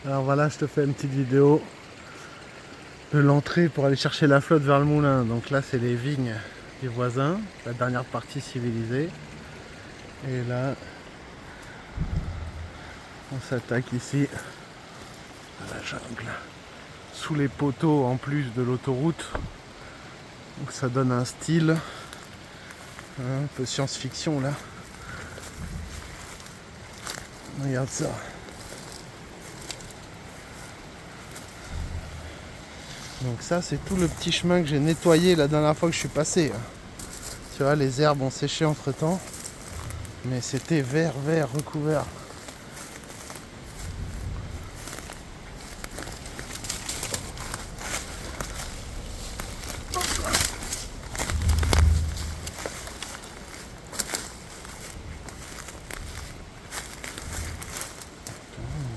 Alors voilà, je te fais une petite vidéo de l'entrée pour aller chercher la flotte vers le moulin. Donc là, c'est les vignes des voisins, la dernière partie civilisée. Et là, on s'attaque ici à la jungle, sous les poteaux en plus de l'autoroute. Donc ça donne un style un peu science-fiction là. Regarde ça. Donc ça, c'est tout le petit chemin que j'ai nettoyé la dernière fois que je suis passé. Tu vois, les herbes ont séché entre temps, mais c'était vert recouvert.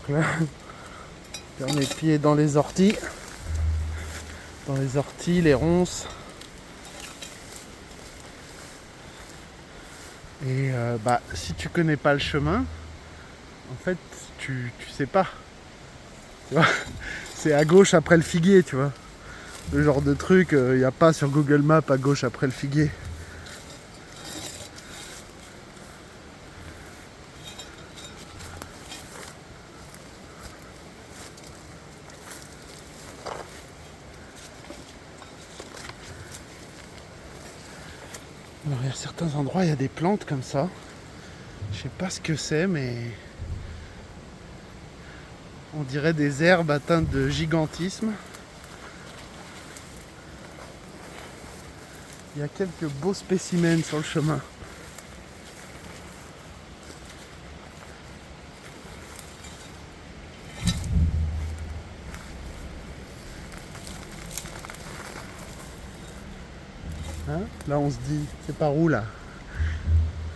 Donc là, on est pieds dans les orties, les ronces. Et si tu connais pas le chemin, en fait, tu sais pas. Tu vois, c'est à gauche après le figuier, tu vois. Le genre de truc, il n'y a pas sur Google Maps à gauche après le figuier. Alors, il y a certains endroits, il y a des plantes comme ça. Je sais pas ce que c'est, mais on dirait des herbes atteintes de gigantisme. Il y a quelques beaux spécimens sur le chemin. Hein, là on se dit, c'est par où là?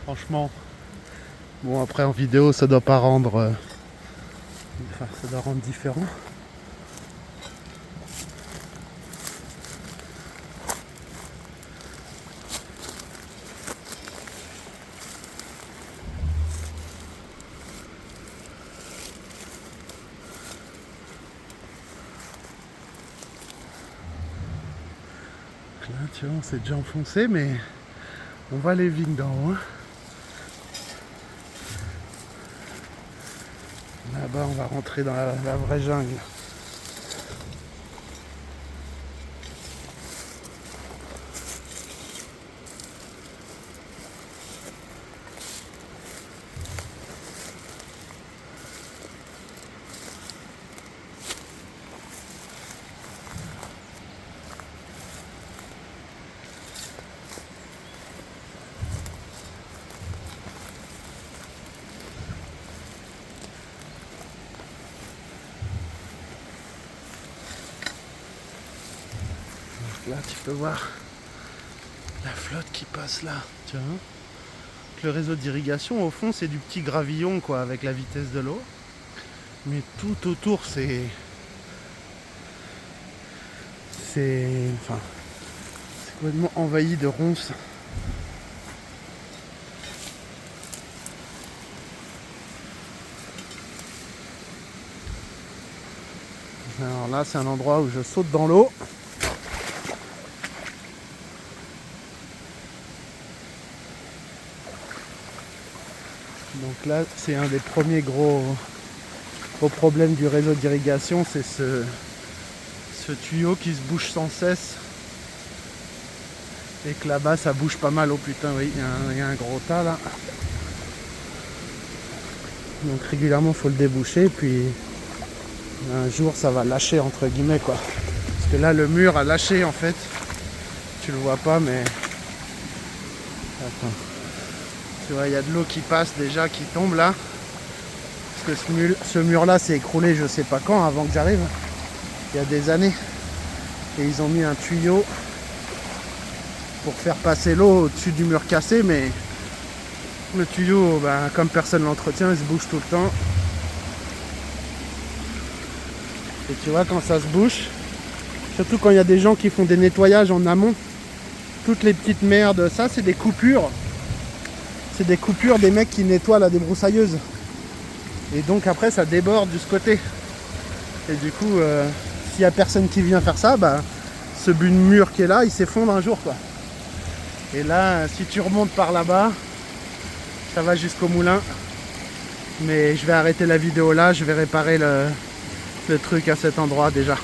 Franchement. Bon, après en vidéo ça doit pas rendre... ça doit rendre différent. Là, tu vois, on s'est déjà enfoncé, mais on va les vignes d'en haut. Là-bas, on va rentrer dans la vraie jungle. Là, tu peux voir la flotte qui passe là. Tu vois, le réseau d'irrigation, au fond, c'est du petit gravillon, quoi, avec la vitesse de l'eau. Mais tout autour, c'est complètement envahi de ronces. Alors là, c'est un endroit où je saute dans l'eau. Donc là, c'est un des premiers gros problèmes du réseau d'irrigation, c'est ce tuyau qui se bouge sans cesse. Et que là-bas, ça bouge pas mal. Oh putain, oui, il y a un gros tas là. Donc régulièrement, il faut le déboucher. Et puis un jour, ça va lâcher, entre guillemets, quoi. Parce que là, le mur a lâché, en fait. Tu le vois pas, mais... Attends. Tu vois, il y a de l'eau qui passe déjà, qui tombe là. Parce que ce mur-là s'est écroulé je sais pas quand, avant que j'arrive. Il y a des années. Et ils ont mis un tuyau pour faire passer l'eau au-dessus du mur cassé, mais le tuyau, comme personne l'entretient, il se bouge tout le temps. Et tu vois, quand ça se bouge, surtout quand il y a des gens qui font des nettoyages en amont, toutes les petites merdes, ça c'est des coupures. C'est des coupures des mecs qui nettoient la débroussailleuse. Et donc après ça déborde de ce côté. Et du coup, s'il n'y a personne qui vient faire ça, bah, ce but de mur qui est là, il s'effondre un jour, quoi. Et là, si tu remontes par là-bas, ça va jusqu'au moulin. Mais je vais arrêter la vidéo là, je vais réparer le truc à cet endroit déjà.